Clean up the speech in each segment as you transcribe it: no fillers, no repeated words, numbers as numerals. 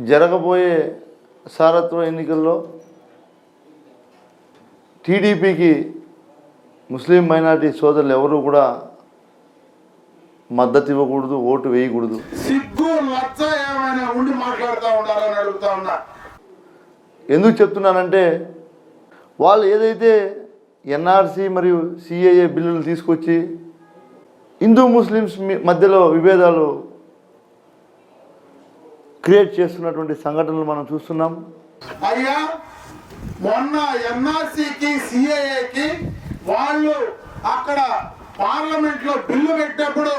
జరగబోయే సారథ్య ఎన్నికల్లో టీడీపీకి ముస్లిం మైనారిటీ సోదరులు ఎవరు కూడా మద్దతు ఇవ్వకూడదు, ఓటు వేయకూడదు. సిగ్గు లజ్జ ఏమైనా ఉండి మాట్లాడుతూ ఉండాలని అడుగుతా ఉన్నా. ఎందుకు చెప్తున్నానంటే వాళ్ళు ఏదైతే ఎన్ఆర్సీ మరియు సిఏఏ బిల్లులు తీసుకొచ్చి హిందూ ముస్లిమ్స్ మధ్యలో విభేదాలు క్రియేట్ చేస్తున్నటువంటి సంఘటనలు మనం చూస్తున్నాం. అయ్యా మొన్న ఎన్ఆర్సీకి సిఏఏకి వాళ్ళు అక్కడ పార్లమెంట్ లో బిల్లు పెట్టినప్పుడు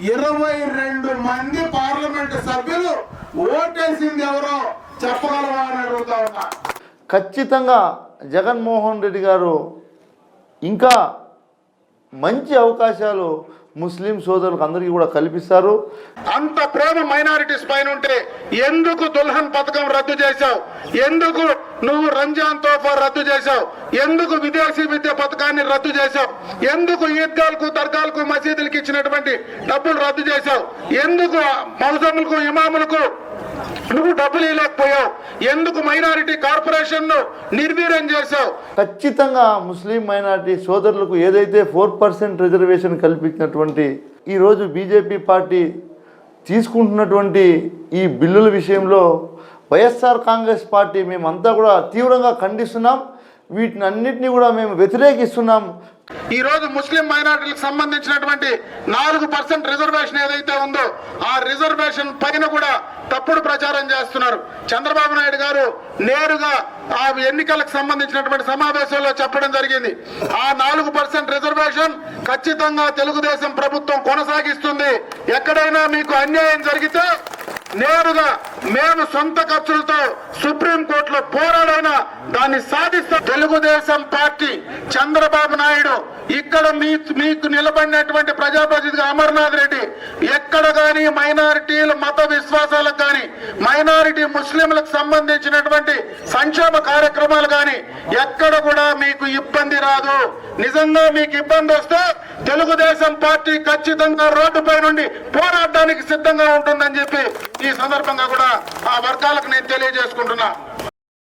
22 మంది పార్లమెంట్ సభ్యులు ఓటేసింది ఎవరో చెప్పగలవా అని అడుగుతా ఉన్నా. ఖచ్చితంగా జగన్మోహన్ రెడ్డి గారు ఇంకా మంచి అవకాశాలు ముస్లిం సోదరులకు అందరికీ కూడా కల్పిస్తారు. అంత ప్రేమ మైనారిటీస్ పైన ఉంటే ఎందుకు దుల్హన్ పథకం రద్దు చేశావు? ఎందుకు నువ్వు రంజాన్ తోఫా రద్దు చేశావు? ఎందుకు విదేశీ విద్య పథకాన్ని రద్దు చేశావు? ఎందుకు ఈద్గాలకు దర్గాలకు మసీదులకు ఇచ్చినటువంటి డబ్బులు రద్దు చేశావు? ఎందుకు మౌజములకు ఇమాములకు నువ్వు డబ్బులు ఇవ్వలేకపోయావు? ఎందుకు మైనారిటీ కార్పొరేషన్ ను నిర్వీర్యం చేశావు? ఖచ్చితంగా ముస్లిం మైనారిటీ సోదరులకు ఏదైతే 4% రిజర్వేషన్ కల్పించినటువంటి ఈరోజు బీజేపీ పార్టీ తీసుకుంటున్నటువంటి ఈ బిల్లుల విషయంలో వైఎస్ఆర్ కాంగ్రెస్ పార్టీ మేమంతా కూడా తీవ్రంగా ఖండిస్తున్నాం. వీటిని అన్నింటినీ కూడా మేము వ్యతిరేకిస్తున్నాం. ఈ రోజు ముస్లిం మైనారిటీలకు సంబంధించినటువంటి 4% రిజర్వేషన్ ఏదైతే ఉందో ఆ రిజర్వేషన్ పైన కూడా తప్పుడు ప్రచారం చేస్తున్నారు. చంద్రబాబు నాయుడు గారు నేరుగా ఆ ఎన్నికలకు సంబంధించినటువంటి సమావేశంలో చెప్పడం జరిగింది. ఆ 4% రిజర్వేషన్ ఖచ్చితంగా తెలుగుదేశం ప్రభుత్వం కొనసాగిస్తుంది. ఎక్కడైనా మీకు అన్యాయం జరిగితే నేరుగా మేము సొంత ఖర్చులతో సుప్రీంకోర్టులో పోరాడైనా దాన్ని సాధిస్తాం. తెలుగుదేశం పార్టీ చంద్రబాబు నాయుడు ఇక్కడ మీకు నిలబడినటువంటి ప్రజాప్రతినిధిగా అమర్నాథ్ రెడ్డి ఎక్కడ కానీ మైనారిటీల మత విశ్వాసాలకు కానీ మైనారిటీ ముస్లింలకు సంబంధించినటువంటి సంక్షేమ కార్యక్రమాలు కానీ ఎక్కడ కూడా మీకు ఇబ్బంది రాదు. నిజంగా మీకు ఇబ్బంది వస్తే తెలుగుదేశం పార్టీ ఖచ్చితంగా రోడ్డుపై నుండి పోరాడడానికి సిద్ధంగా ఉంటుందని చెప్పి ఈ సందర్భంగా కూడా ఆ వర్గాలకు నేను తెలియజేసుకుంటున్నా.